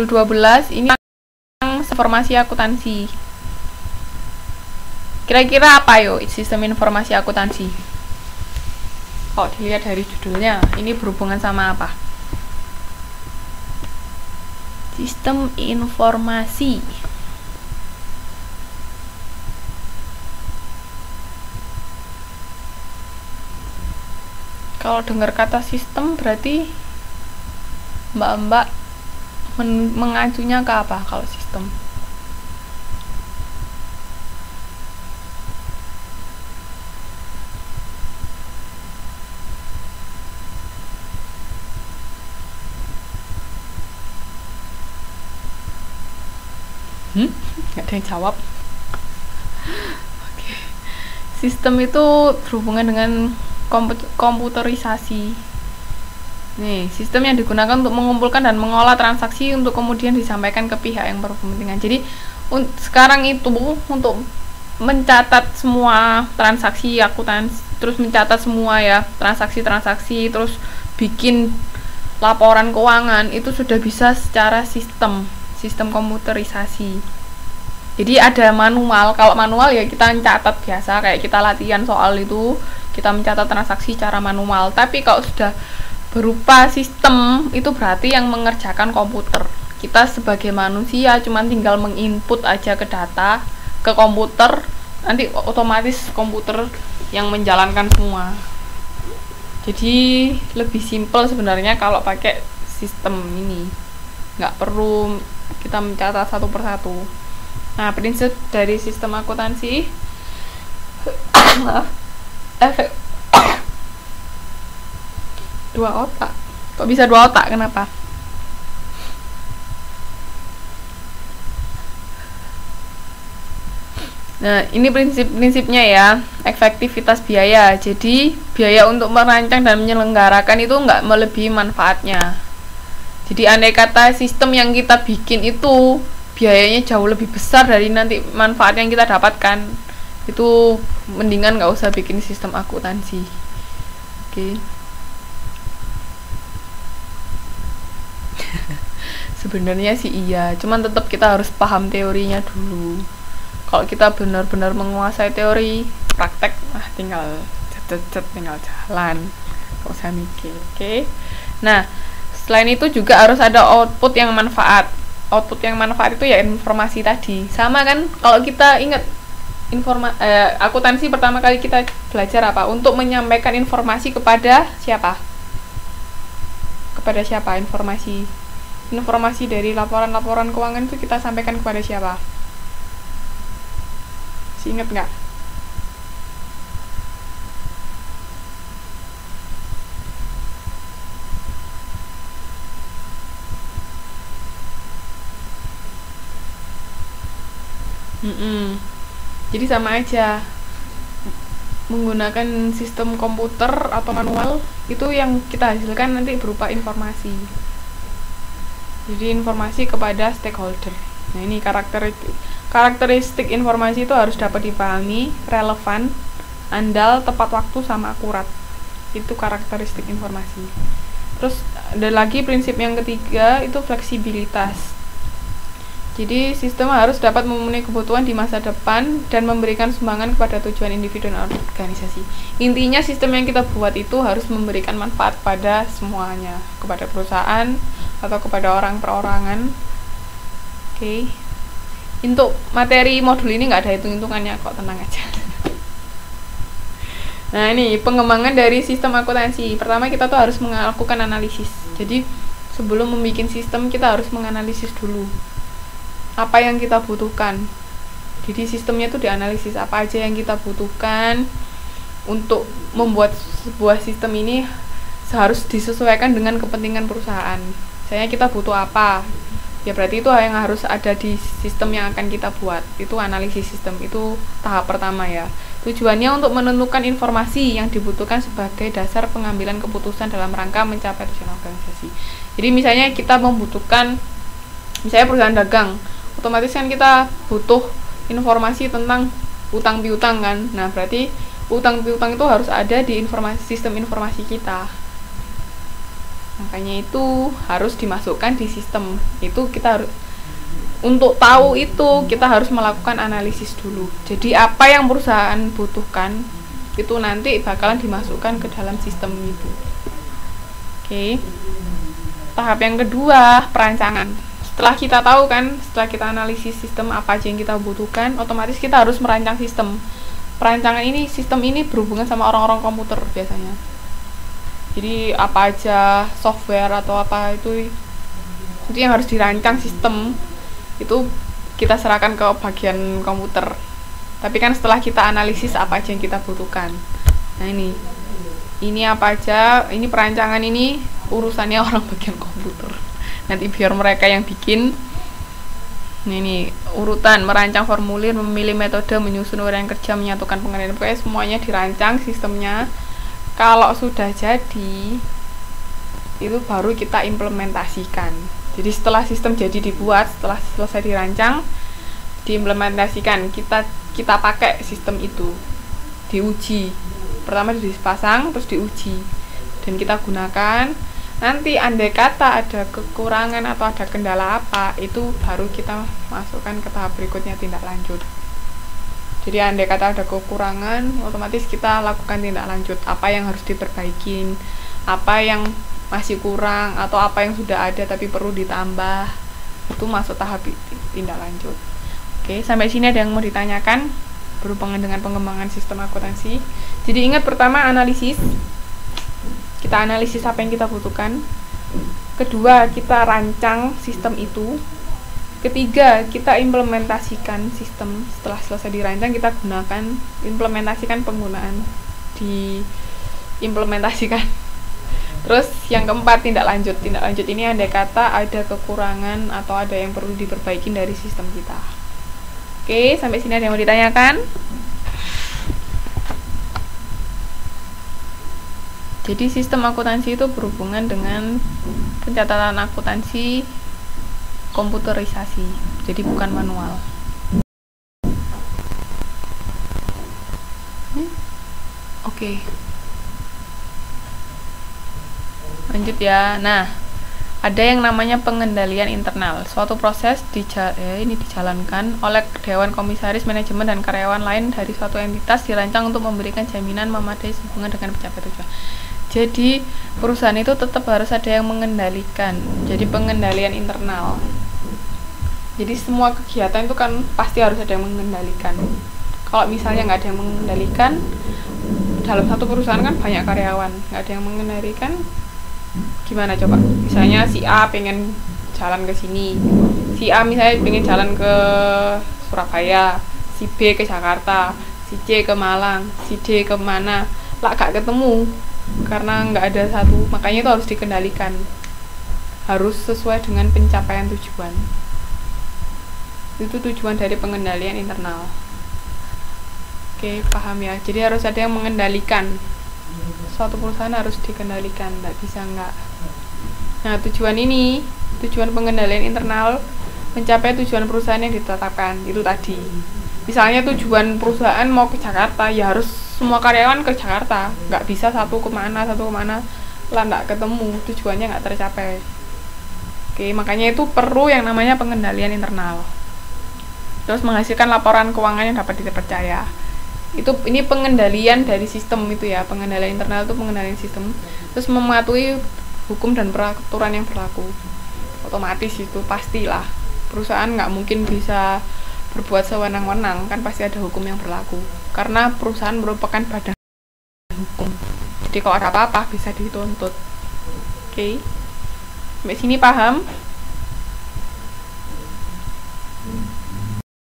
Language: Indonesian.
modul 12 ini tentang informasi akuntansi. Kira-kira apa yo sistem informasi akuntansi? Oh, dilihat dari judulnya, ini berhubungan sama apa? Sistem informasi. Kalau dengar kata sistem berarti mbak-mbak mengacunya ke apa kalau sistem? Nggak ada yang jawab. Oke. Sistem itu berhubungan dengan komputerisasi. Nih, sistem yang digunakan untuk mengumpulkan dan mengolah transaksi untuk kemudian disampaikan ke pihak yang berkepentingan. Jadi sekarang itu untuk mencatat semua transaksi akuntansi, terus mencatat semua ya transaksi-transaksi, terus bikin laporan keuangan itu sudah bisa secara sistem komputerisasi. Jadi ada manual. Kalau manual ya kita mencatat biasa kayak kita latihan soal itu, kita mencatat transaksi secara manual. Tapi kalau sudah berupa sistem itu berarti yang mengerjakan komputer. Kita sebagai manusia cuma tinggal menginput aja ke data ke komputer, nanti otomatis komputer yang menjalankan semua. Jadi lebih simpel sebenarnya kalau pakai sistem ini, nggak perlu kita mencatat satu persatu. Nah, prinsip dari sistem akuntansi efek dua otak. Kok bisa dua otak? Kenapa? Nah, ini prinsipnya ya, efektivitas biaya. Jadi, biaya untuk merancang dan menyelenggarakan itu nggak melebihi manfaatnya. Jadi, andai kata sistem yang kita bikin itu biayanya jauh lebih besar dari nanti manfaat yang kita dapatkan, itu mendingan nggak usah bikin sistem akuntansi. Oke. Sebenarnya sih iya, cuman tetap kita harus paham teorinya dulu. Kalau kita benar-benar menguasai teori, praktek tinggal tinggal jalan, nggak usah mikir. Oke. Nah, selain itu juga harus ada output yang manfaat. Output yang manfaat itu ya informasi tadi. Sama kan kalau kita ingat akuntansi pertama kali kita belajar apa? Untuk menyampaikan informasi kepada siapa? Kepada siapa informasi? Informasi dari laporan-laporan keuangan itu kita sampaikan kepada siapa? Masih ingat nggak? Jadi sama aja, menggunakan sistem komputer atau manual itu yang kita hasilkan nanti berupa informasi. Jadi informasi kepada stakeholder. Nah, ini karakteristik informasi itu harus dapat dipahami, relevan, andal, tepat waktu, sama akurat. Itu karakteristik informasi. Terus ada lagi prinsip yang ketiga, itu fleksibilitas. Jadi sistem harus dapat memenuhi kebutuhan di masa depan dan memberikan sumbangan kepada tujuan individu dan organisasi. Intinya sistem yang kita buat itu harus memberikan manfaat pada semuanya, kepada perusahaan atau kepada orang perorangan. Oke. Untuk materi modul ini nggak ada hitung-hitungannya kok, tenang aja. Nah, ini pengembangan dari sistem akuntansi. Pertama kita tuh harus melakukan analisis. Jadi sebelum membuat sistem kita harus menganalisis dulu apa yang kita butuhkan. Jadi sistemnya itu dianalisis apa aja yang kita butuhkan untuk membuat sebuah sistem ini harus disesuaikan dengan kepentingan perusahaan. Misalnya kita butuh apa, ya berarti itu yang harus ada di sistem yang akan kita buat. Itu analisis sistem, itu tahap pertama ya. Tujuannya untuk menentukan informasi yang dibutuhkan sebagai dasar pengambilan keputusan dalam rangka mencapai tujuan organisasi. Jadi misalnya kita membutuhkan, misalnya perusahaan dagang, otomatis kan kita butuh informasi tentang utang piutang kan. Nah, berarti utang piutang itu harus ada di sistem informasi kita. Makanya itu harus dimasukkan di sistem. Itu kita harus, untuk tahu itu kita harus melakukan analisis dulu. Jadi apa yang perusahaan butuhkan itu nanti bakalan dimasukkan ke dalam sistem itu. Oke. Tahap yang kedua, perancangan. Setelah kita tahu kan, setelah kita analisis sistem apa aja yang kita butuhkan, otomatis kita harus merancang sistem. Perancangan ini, sistem ini berhubungan sama orang-orang komputer biasanya. Jadi apa aja software atau apa itu yang harus dirancang sistem itu kita serahkan ke bagian komputer. Tapi kan setelah kita analisis apa aja yang kita butuhkan. Nah ini apa aja, ini perancangan ini urusannya orang bagian komputer. Nanti biar mereka yang bikin. Ini urutan merancang formulir, memilih metode, menyusun uraian kerja, menyatukan pengertian, pokoknya semuanya dirancang sistemnya. Kalau sudah jadi, itu baru kita implementasikan. Jadi setelah sistem jadi dibuat, setelah selesai dirancang, diimplementasikan, kita pakai sistem itu, diuji. Pertama dipasang, terus diuji, dan kita gunakan. Nanti andai kata ada kekurangan atau ada kendala apa, itu baru kita masukkan ke tahap berikutnya, tindak lanjut. Jadi andai kata ada kekurangan, otomatis kita lakukan tindak lanjut, apa yang harus diperbaikin, apa yang masih kurang, atau apa yang sudah ada tapi perlu ditambah, itu masuk tahap tindak lanjut. Oke, sampai sini ada yang mau ditanyakan berhubungan dengan pengembangan sistem akuntansi. Jadi ingat, pertama analisis, kita analisis apa yang kita butuhkan. Kedua, kita rancang sistem itu. Ketiga, kita implementasikan sistem. Setelah selesai dirancang, kita gunakan, implementasikan penggunaan, diimplementasikan. Terus yang keempat, tindak lanjut. Tindak lanjut ini andai kata ada kekurangan atau ada yang perlu diperbaiki dari sistem kita. Oke, sampai sini ada yang mau ditanyakan? Jadi sistem akuntansi itu berhubungan dengan pencatatan akuntansi komputerisasi, jadi bukan manual. Oke. Lanjut ya. Nah, ada yang namanya pengendalian internal. Suatu proses ini dijalankan oleh Dewan Komisaris, Manajemen, dan karyawan lain dari suatu entitas, dirancang untuk memberikan jaminan memadai sehubungan dengan pencapaian tujuan. Jadi perusahaan itu tetap harus ada yang mengendalikan. Jadi pengendalian internal. Jadi semua kegiatan itu kan pasti harus ada yang mengendalikan. Kalau misalnya nggak ada yang mengendalikan, dalam satu perusahaan kan banyak karyawan, nggak ada yang mengendalikan, gimana coba? Misalnya si A pengen jalan ke sini, si A misalnya pengen jalan ke Surabaya, si B ke Jakarta, si C ke Malang, si D ke mana, lah gak ketemu karena nggak ada satu. Makanya itu harus dikendalikan, harus sesuai dengan pencapaian tujuan. Itu tujuan dari pengendalian internal. Oke, paham ya? Jadi harus ada yang mengendalikan. Suatu perusahaan harus dikendalikan, nggak bisa nggak. Nah, tujuan pengendalian internal mencapai tujuan perusahaan yang ditetapkan itu tadi. Misalnya tujuan perusahaan mau ke Jakarta, ya harus semua karyawan ke Jakarta, nggak bisa satu kemana lah nggak ketemu, tujuannya nggak tercapai. Oke, makanya itu perlu yang namanya pengendalian internal. Terus menghasilkan laporan keuangan yang dapat dipercaya. Ini pengendalian dari sistem itu ya, pengendalian internal itu pengendalian sistem. Terus mematuhi hukum dan peraturan yang berlaku. Otomatis itu pastilah, perusahaan nggak mungkin bisa berbuat sewenang-wenang, kan pasti ada hukum yang berlaku. Karena perusahaan merupakan badan hukum. Jadi kalau ada apa-apa bisa dituntut. Oke. Sampai sini paham?